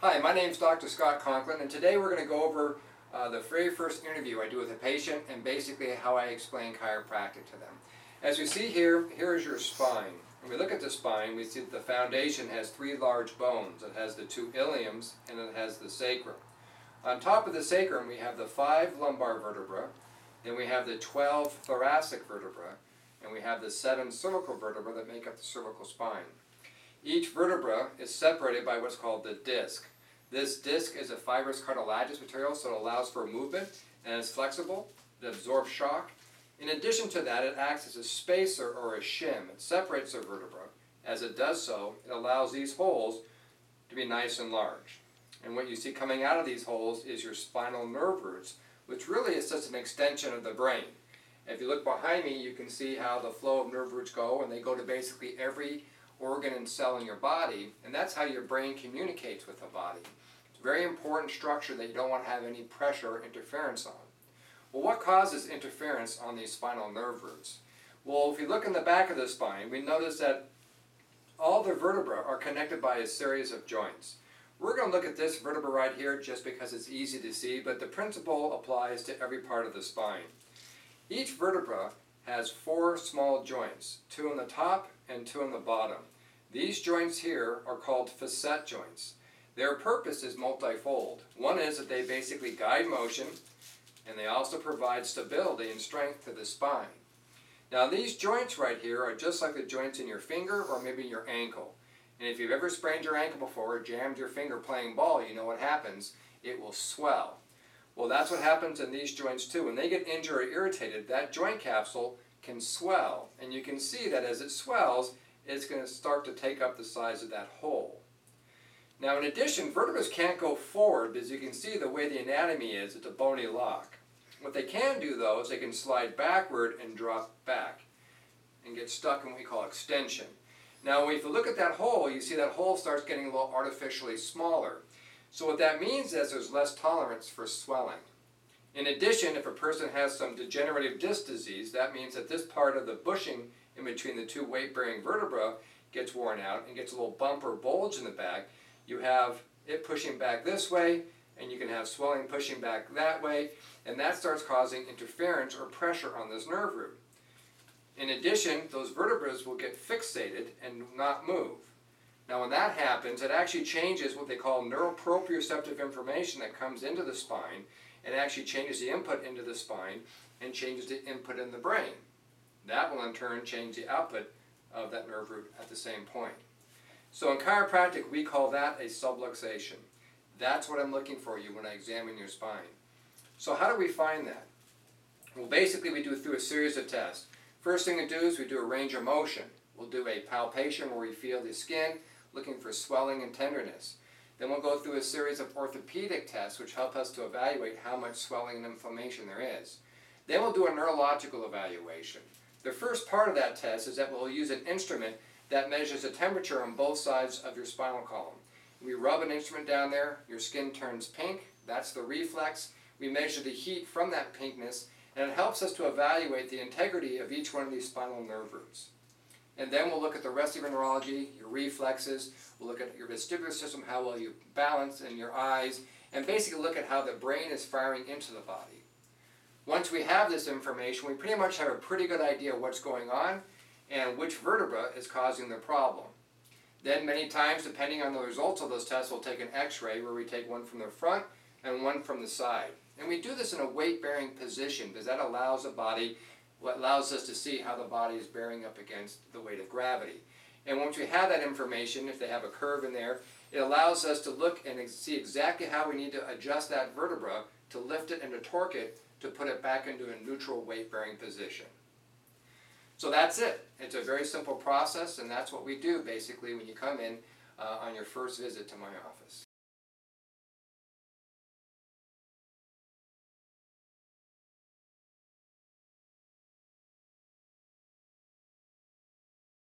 Hi, my name is Dr. Scott Conklin, and today we're going to go over the very first interview I do with a patient and basically how I explain chiropractic to them. As we see here, here is your spine. When we look at the spine, we see that the foundation has three large bones. It has the two iliums and it has the sacrum. On top of the sacrum, we have the 5 lumbar vertebrae, then we have the 12 thoracic vertebrae, and we have the 7 cervical vertebrae that make up the cervical spine. Each vertebra is separated by what's called the disc. This disc is a fibrous cartilaginous material, so it allows for movement and it's flexible. It absorbs shock. In addition to that, it acts as a spacer or a shim. It separates the vertebra. As it does so, it allows these holes to be nice and large. And what you see coming out of these holes is your spinal nerve roots, which really is just an extension of the brain. If you look behind me, you can see how the flow of nerve roots go, and they go to basically every organ and cell in your body, and that's how your brain communicates with the body. It's a very important structure that you don't want to have any pressure or interference on. Well, what causes interference on these spinal nerve roots? Well, if you look in the back of the spine, we notice that all the vertebrae are connected by a series of joints. We're going to look at this vertebra right here just because it's easy to see, but the principle applies to every part of the spine. Each vertebra has 4 small joints, 2 on the top and 2 on the bottom. These joints here are called facet joints. Their purpose is multifold. One is that they basically guide motion, and they also provide stability and strength to the spine. Now these joints right here are just like the joints in your finger or maybe your ankle. And if you've ever sprained your ankle before or jammed your finger playing ball, you know what happens. It will swell. Well, that's what happens in these joints too. When they get injured or irritated, that joint capsule can swell. And you can see that as it swells, it's going to start to take up the size of that hole. Now in addition, vertebrae can't go forward because you can see the way the anatomy is, it's a bony lock. What they can do though is they can slide backward and drop back and get stuck in what we call extension. Now if you look at that hole, you see that hole starts getting a little artificially smaller. So what that means is there's less tolerance for swelling. In addition, if a person has some degenerative disc disease, that means that this part of the bushing in between the 2 weight-bearing vertebrae gets worn out and gets a little bump or bulge in the back. You have it pushing back this way, and you can have swelling pushing back that way, and that starts causing interference or pressure on this nerve root. In addition, those vertebrae will get fixated and not move. Now when that happens, it actually changes what they call neuroproprioceptive information that comes into the spine, and actually changes the input into the spine and changes the input in the brain. That will in turn change the output of that nerve root at the same point. So in chiropractic, we call that a subluxation. That's what I'm looking for you when I examine your spine. So how do we find that? Well, basically we do it through a series of tests. First thing to do is we do a range of motion. We'll do a palpation where we feel the skin, looking for swelling and tenderness. Then we'll go through a series of orthopedic tests which help us to evaluate how much swelling and inflammation there is. Then we'll do a neurological evaluation. The first part of that test is that we'll use an instrument that measures the temperature on both sides of your spinal column. We rub an instrument down there, your skin turns pink, that's the reflex. We measure the heat from that pinkness, and it helps us to evaluate the integrity of each one of these spinal nerve roots. And then we'll look at the rest of your neurology, your reflexes, we'll look at your vestibular system, how well you balance, and your eyes, and basically look at how the brain is firing into the body. Once we have this information, we pretty much have a pretty good idea of what's going on and which vertebra is causing the problem. Then many times, depending on the results of those tests, we'll take an x-ray where we take one from the front and one from the side. And we do this in a weight-bearing position because that allows the body, what allows us to see how the body is bearing up against the weight of gravity. And once we have that information, if they have a curve in there, it allows us to look and see exactly how we need to adjust that vertebra to lift it and to torque it to put it back into a neutral weight-bearing position. So that's it. It's a very simple process, and that's what we do basically when you come in on your first visit to my office.